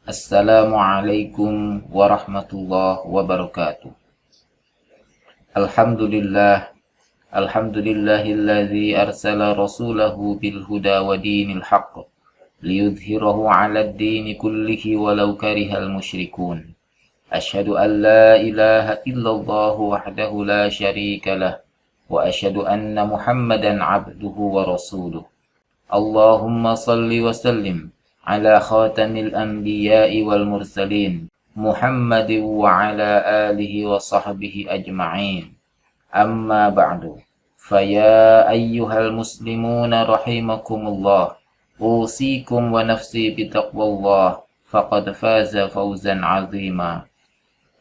Assalamualaikum warahmatullahi wabarakatuh. Alhamdulillah, alhamdulillahilladzi arsala rasulahu bil huda wa dinil haqq liyudhhirahu 'alad dini kullihi walau karihal musyrikun. Asyhadu an la ilaha illallah wahdahu la syarika lah wa asyhadu anna Muhammadan 'abduhu wa rasuluh. Allahumma salli wa sallim ala khatamil anbiya'i wal mursalin Muhammadin wa ala alihi wa sahbihi ajma'in. Amma ba'du. Faya ayyuhal muslimuna rahimakumullah. Usikum wa nafsi bitaqwallah. Faqad faza fawzan azima.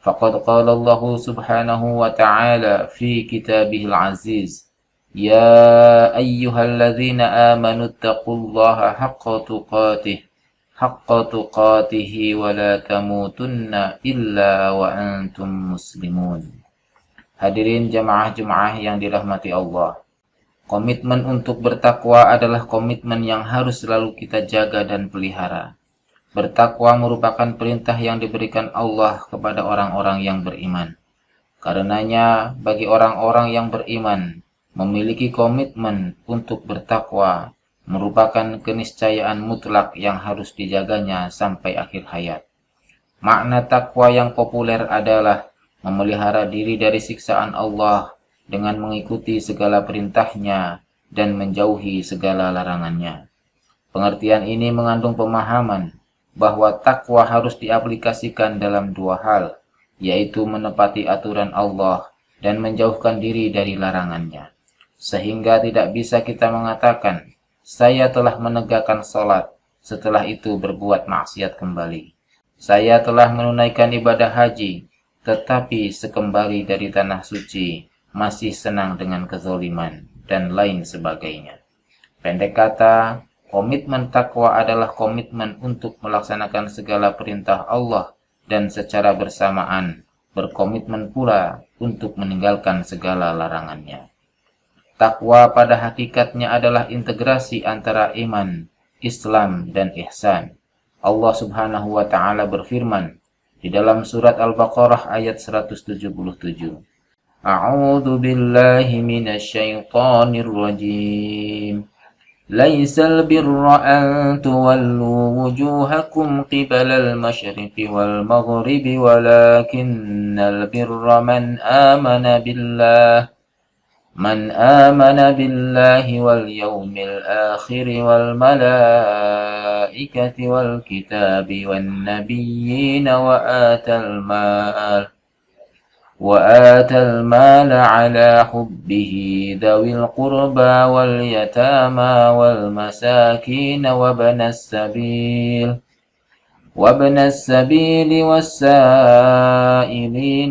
Faqad qala Allah subhanahu wa ta'ala fi kitabihil aziz. Ya ayyuhalladzina amanu taqullaha haqqa tuqatihi wa la tamutunna illa wa antum muslimun. Hadirin jamaah-jemaah yang dirahmati Allah. Komitmen untuk bertakwa adalah komitmen yang harus selalu kita jaga dan pelihara. Bertakwa merupakan perintah yang diberikan Allah kepada orang-orang yang beriman. Karenanya bagi orang-orang yang beriman, memiliki komitmen untuk bertakwa merupakan keniscayaan mutlak yang harus dijaganya sampai akhir hayat. Makna takwa yang populer adalah memelihara diri dari siksaan Allah dengan mengikuti segala perintahnya dan menjauhi segala larangannya. Pengertian ini mengandung pemahaman bahwa takwa harus diaplikasikan dalam dua hal, yaitu menepati aturan Allah dan menjauhkan diri dari larangannya. Sehingga tidak bisa kita mengatakan, saya telah menegakkan salat, setelah itu berbuat maksiat kembali. Saya telah menunaikan ibadah haji, tetapi sekembali dari tanah suci, masih senang dengan kezaliman, dan lain sebagainya. Pendek kata, komitmen takwa adalah komitmen untuk melaksanakan segala perintah Allah, dan secara bersamaan, berkomitmen pula untuk meninggalkan segala larangannya. Takwa pada hakikatnya adalah integrasi antara iman, Islam, dan ihsan. Allah subhanahu wa ta'ala berfirman di dalam surat Al-Baqarah ayat 177. A'udzu billahi minasyaitonir rajim. Laisal birra an tuwallu wujuhakum qibalal masyriqi wal maghribi walakinnal birra من آمن بالله واليوم الآخر والملائكة والكتاب والنبيين وآتى المال على حبه ذوي القربى واليتامى والمساكين وابن السبيل والسائلين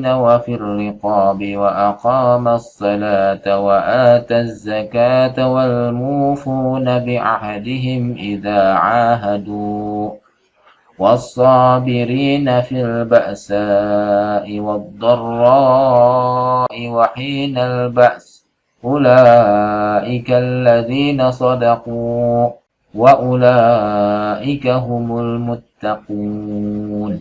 وفي الرقاب وأقام الصلاة وآتى الزكاة والموفون بعهدهم إذا عاهدوا والصابرين في البأساء والضراء وحين البأس أولئك الذين صدقوا وَأُولَئِكَ هُمُ الْمُتَّقُونَ.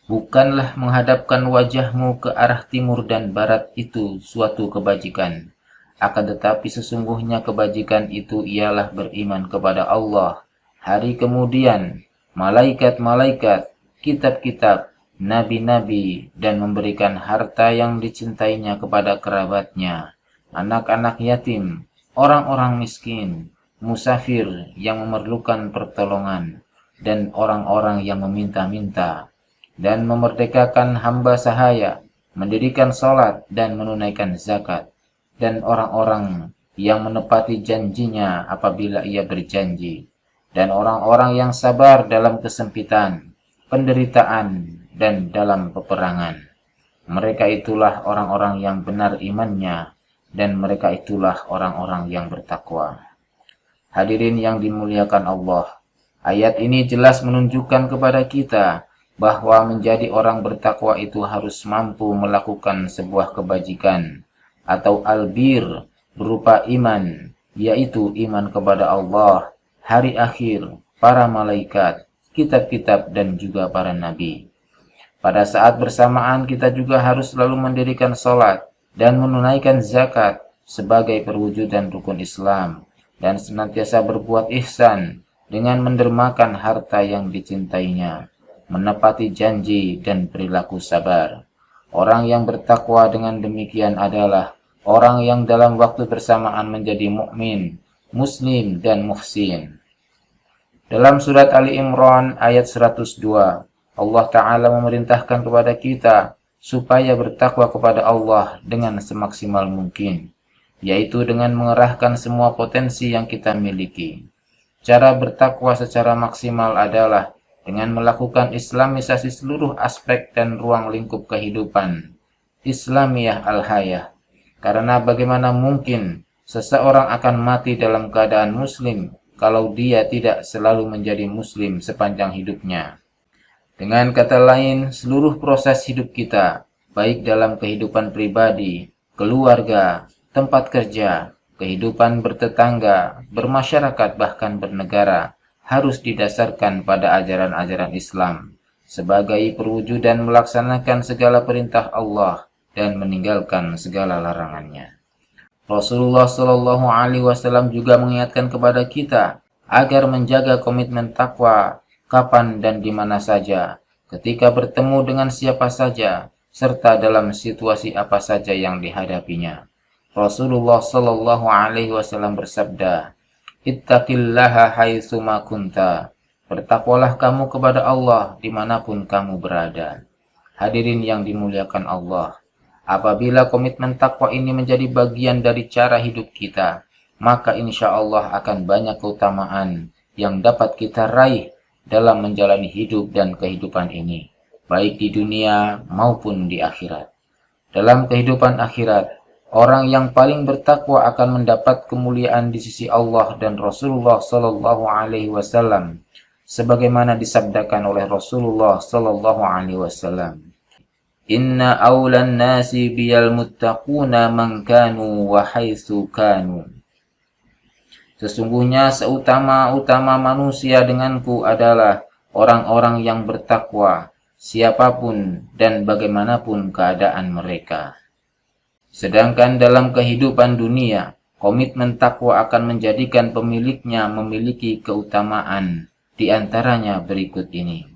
Bukanlah menghadapkan wajahmu ke arah timur dan barat itu suatu kebajikan. Akan tetapi sesungguhnya kebajikan itu ialah beriman kepada Allah, hari kemudian, malaikat-malaikat, kitab-kitab, nabi-nabi, dan memberikan harta yang dicintainya kepada kerabatnya, anak-anak yatim, orang-orang miskin, musafir yang memerlukan pertolongan, dan orang-orang yang meminta-minta, dan memerdekakan hamba sahaya, mendirikan salat dan menunaikan zakat, dan orang-orang yang menepati janjinya apabila ia berjanji, dan orang-orang yang sabar dalam kesempitan, penderitaan, dan dalam peperangan. Mereka itulah orang-orang yang benar imannya, dan mereka itulah orang-orang yang bertakwa. Hadirin yang dimuliakan Allah, ayat ini jelas menunjukkan kepada kita bahwa menjadi orang bertakwa itu harus mampu melakukan sebuah kebajikan atau albir berupa iman, yaitu iman kepada Allah, hari akhir, para malaikat, kitab-kitab, dan juga para nabi. Pada saat bersamaan kita juga harus selalu mendirikan sholat dan menunaikan zakat sebagai perwujudan rukun Islam, dan senantiasa berbuat ihsan dengan mendermakan harta yang dicintainya, menepati janji, dan perilaku sabar. Orang yang bertakwa dengan demikian adalah orang yang dalam waktu bersamaan menjadi mukmin, muslim, dan muhsin. Dalam surat Ali Imran ayat 102, Allah Ta'ala memerintahkan kepada kita supaya bertakwa kepada Allah dengan semaksimal mungkin, yaitu dengan mengerahkan semua potensi yang kita miliki. Cara bertakwa secara maksimal adalah dengan melakukan islamisasi seluruh aspek dan ruang lingkup kehidupan Islamiyah al-hayah. Karena bagaimana mungkin seseorang akan mati dalam keadaan muslim kalau dia tidak selalu menjadi muslim sepanjang hidupnya. Dengan kata lain, seluruh proses hidup kita, baik dalam kehidupan pribadi, keluarga, tempat kerja, kehidupan bertetangga, bermasyarakat, bahkan bernegara, harus didasarkan pada ajaran-ajaran Islam sebagai perwujudan melaksanakan segala perintah Allah dan meninggalkan segala larangannya. Rasulullah Shallallahu Alaihi Wasallam juga mengingatkan kepada kita agar menjaga komitmen takwa kapan dan di mana saja, ketika bertemu dengan siapa saja, serta dalam situasi apa saja yang dihadapinya. Rasulullah Shallallahu Alaihi Wasallam bersabda, "Ittaqillaha haitsu ma kunta." Bertakwalah kamu kepada Allah dimanapun kamu berada. Hadirin yang dimuliakan Allah, apabila komitmen takwa ini menjadi bagian dari cara hidup kita, maka insya Allah akan banyak keutamaan yang dapat kita raih dalam menjalani hidup dan kehidupan ini, baik di dunia maupun di akhirat. Dalam kehidupan akhirat, orang yang paling bertakwa akan mendapat kemuliaan di sisi Allah dan Rasulullah Sallallahu Alaihi Wasallam, sebagaimana disabdakan oleh Rasulullah Sallallahu Alaihi Wasallam, "Inna awlan nasi biyal muttaquna man kanu wa haitsu kanu." Sesungguhnya seutama-utama manusia denganku adalah orang-orang yang bertakwa, siapapun dan bagaimanapun keadaan mereka. Sedangkan dalam kehidupan dunia, komitmen takwa akan menjadikan pemiliknya memiliki keutamaan, di antaranya berikut ini.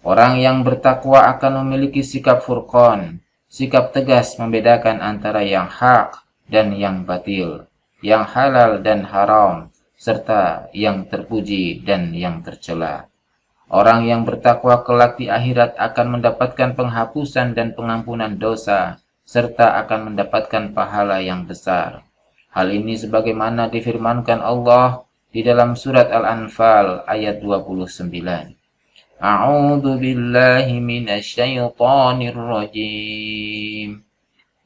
Orang yang bertakwa akan memiliki sikap furqan, sikap tegas membedakan antara yang hak dan yang batil, yang halal dan haram, serta yang terpuji dan yang tercela. Orang yang bertakwa kelak di akhirat akan mendapatkan penghapusan dan pengampunan dosa, serta akan mendapatkan pahala yang besar. Hal ini sebagaimana difirmankan Allah di dalam surat Al-Anfal ayat 29. A'udzu billahi minasy syaithanir rajim.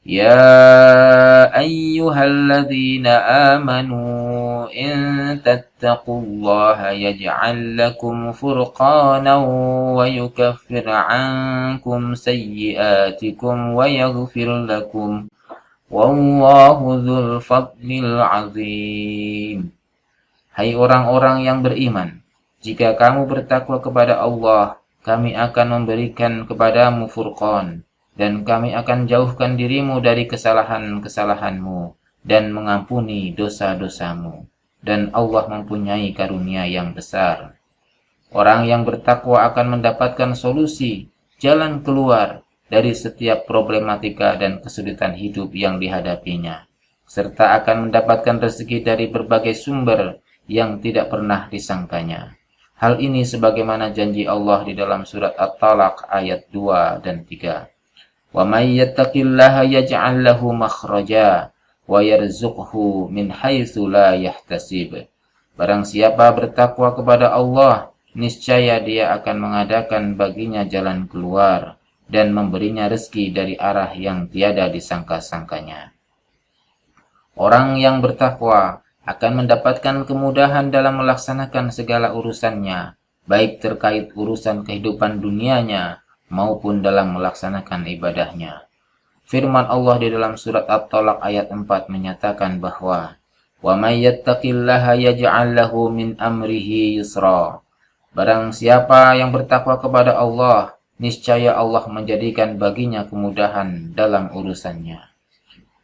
Ya ayyuhalladzina amanu in tattaqullaha yaj'al lakum furqanan wa yukaffir 'ankum sayyi'atikum wa yaghfir lakum wallahu dzul fadlil 'azim. Hai orang-orang yang beriman, jika kamu bertakwa kepada Allah, kami akan memberikan kepadamu furqan, dan kami akan jauhkan dirimu dari kesalahan-kesalahanmu dan mengampuni dosa-dosamu. Dan Allah mempunyai karunia yang besar. Orang yang bertakwa akan mendapatkan solusi, jalan keluar dari setiap problematika dan kesulitan hidup yang dihadapinya, serta akan mendapatkan rezeki dari berbagai sumber yang tidak pernah disangkanya. Hal ini sebagaimana janji Allah di dalam surat At-Talaq ayat 2 dan 3. Wa may yattaqillaha yaj'al lahu makhraja wa yarzuqhu min haitsu la yahtasib. Barang siapa bertakwa kepada Allah, niscaya dia akan mengadakan baginya jalan keluar dan memberinya rezeki dari arah yang tiada disangka-sangkanya. Orang yang bertakwa akan mendapatkan kemudahan dalam melaksanakan segala urusannya, baik terkait urusan kehidupan dunianya maupun dalam melaksanakan ibadahnya. Firman Allah di dalam surat At-Talaq ayat 4 menyatakan bahwa wa may yattaqillaha yaj'al lahu min amrihi yusra. Barang siapa yang bertakwa kepada Allah, niscaya Allah menjadikan baginya kemudahan dalam urusannya.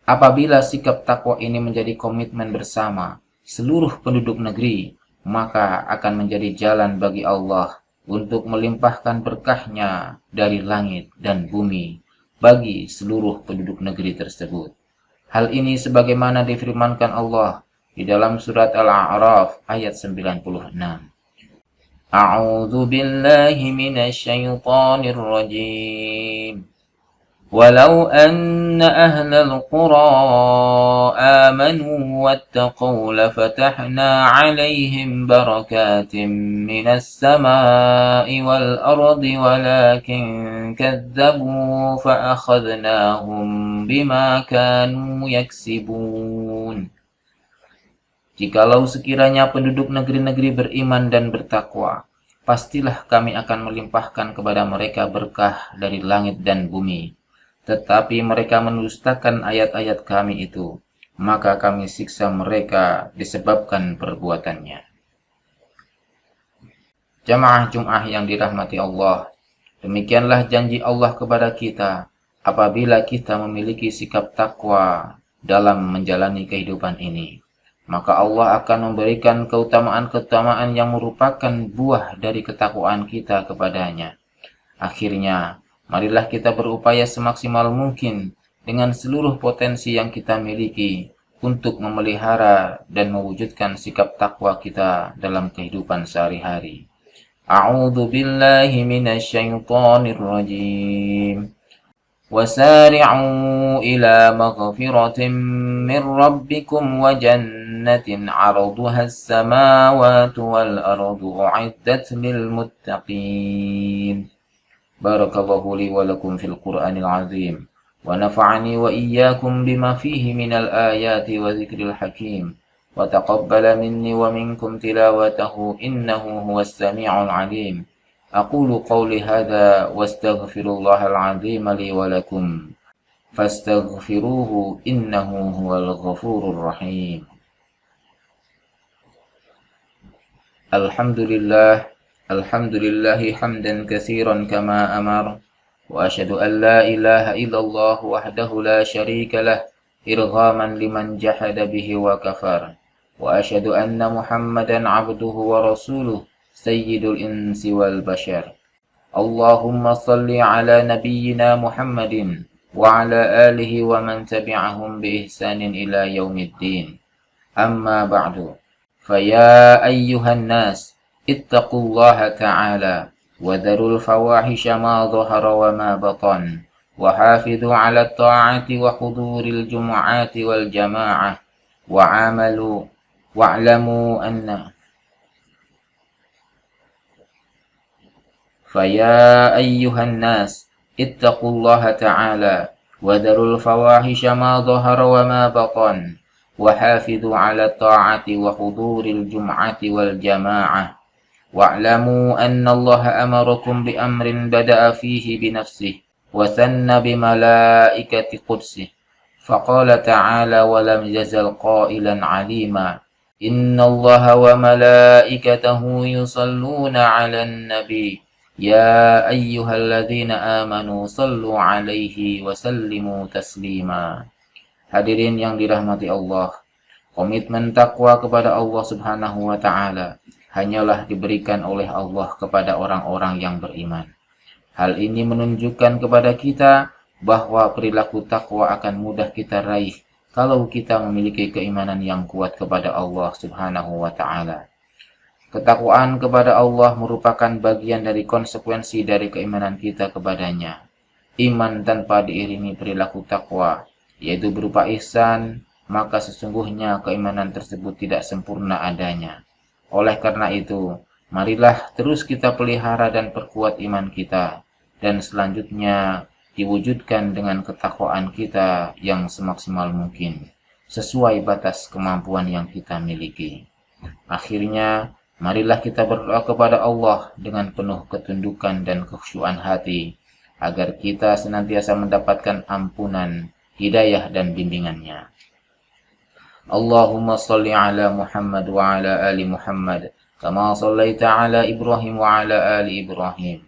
Apabila sikap takwa ini menjadi komitmen bersama seluruh penduduk negeri, maka akan menjadi jalan bagi Allah untuk melimpahkan berkahnya dari langit dan bumi bagi seluruh penduduk negeri tersebut. Hal ini sebagaimana difirmankan Allah di dalam surat Al-A'raf ayat 96. A'udzu billahi minasy syaithanir rajim. ولو أن أهل القرى آمنوا واتقوا لفتحنا عليهم بركات من السماء والأرض ولكن كذبوا فأخذناهم بما كانوا يكسبون. Jikalau sekiranya penduduk negeri-negeri beriman dan bertakwa, pastilah kami akan melimpahkan kepada mereka berkah dari langit dan bumi. Tetapi mereka mendustakan ayat-ayat kami itu, maka kami siksa mereka disebabkan perbuatannya. Jamaah Jum'ah yang dirahmati Allah, demikianlah janji Allah kepada kita apabila kita memiliki sikap takwa dalam menjalani kehidupan ini. Maka Allah akan memberikan keutamaan-keutamaan yang merupakan buah dari ketakwaan kita kepadanya. Akhirnya, marilah kita berupaya semaksimal mungkin dengan seluruh potensi yang kita miliki untuk memelihara dan mewujudkan sikap takwa kita dalam kehidupan sehari-hari. A'udzu billahi minasy syaithanir rajim. وسارعوا إلى مغفرة من ربكم وجنة عرضها السماوات والأرض أعدت للمتقين. بارك الله لي ولكم في القرآن العظيم ونفعني وإياكم بما فيه من الآيات وذكر الحكيم وتقبل مني ومنكم تلاوته إنه هو السميع العليم. أقول قولي هذا واستغفر الله العظيم لي ولكم فاستغفروه إنه هو الغفور الرحيم. الحمد لله حمدا كثيرا كما أمر وأشهد أن لا إله إلا الله وحده لا شريك له إرغاما لمن جحد به وكفر وأشهد أن محمدا عبده ورسوله سيد الإنس والبشر. اللهم صل على نبينا محمد وعلى آله ومن تبعهم بإحسان إلى يوم الدين. أما بعد، فيا أيها الناس اتقوا الله تعالى وذروا الفواحش ما ظهر وما بطن وحافظوا على الطاعة وحضور الجمعات والجماعة واعلموا أن فيا أيها الناس اتقوا الله تعالى وذروا الفواحش ما ظهر وما بطن وحافظوا على الطاعة وحضور الجمعة والجماعة واعلموا أن الله أمركم بأمر بدأ فيه بنفسه وثنى بملائكة قدسه فقال تعالى ولم يزل قائلا عليما إن الله وملائكته يصلون على النبي يا أيها الذين آمنوا صلوا عليه وسلموا تسليما. Hadirin yang dirahmati Allah, komitmen takwa kepada Allah Subhanahu wa Ta'ala hanyalah diberikan oleh Allah kepada orang-orang yang beriman. Hal ini menunjukkan kepada kita bahwa perilaku takwa akan mudah kita raih kalau kita memiliki keimanan yang kuat kepada Allah Subhanahu wa Ta'ala. Ketakwaan kepada Allah merupakan bagian dari konsekuensi dari keimanan kita kepadanya. Iman tanpa diiringi perilaku takwa, yaitu berupa ihsan, maka sesungguhnya keimanan tersebut tidak sempurna adanya. Oleh karena itu, marilah terus kita pelihara dan perkuat iman kita, dan selanjutnya diwujudkan dengan ketakwaan kita yang semaksimal mungkin, sesuai batas kemampuan yang kita miliki. Akhirnya, marilah kita berdoa kepada Allah dengan penuh ketundukan dan kekhusyuan hati, agar kita senantiasa mendapatkan ampunan, hidayah dan bimbingannya. Allahumma salli ala Muhammad wa ala ali Muhammad, كما صليت على إبراهيم وعلى آل إبراهيم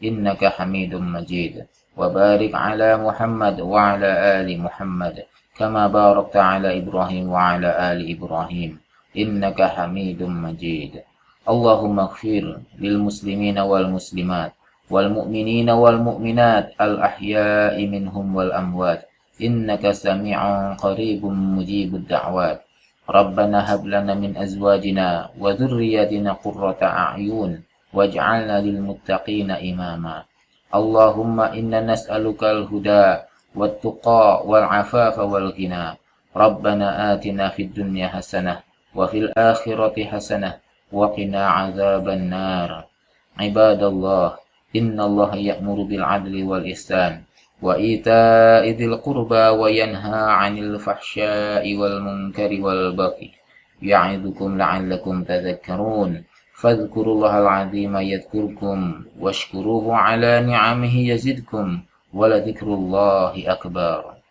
إنك حميد مجيد، وبارك على محمد وعلى آل محمد كما باركت على إبراهيم وعلى آل إبراهيم إنك حميد مجيد. اللهم اغفر للمسلمين والمسلمات والمؤمنين والمؤمنات الأحياء منهم والأموات إنك سميع قريب مجيب الدعوات. ربنا هب لنا من أزواجنا وذرياتنا قرة أعين واجعلنا للمتقين إماما. اللهم إنا نسألك الهدى والتقى والعفاف والغنى. ربنا آتنا في الدنيا حسنة وفي الآخرة حسنة وقنا عذاب النار. عباد الله، إن الله يأمر بالعدل والإحسان وإيتاء ذي القربى وينهى عن الفحشاء والمنكر والبغي يعظكم لعلكم تذكرون. فاذكروا الله العظيم يذكركم واشكروه على نعمه يزدكم ولذكر الله أكبر.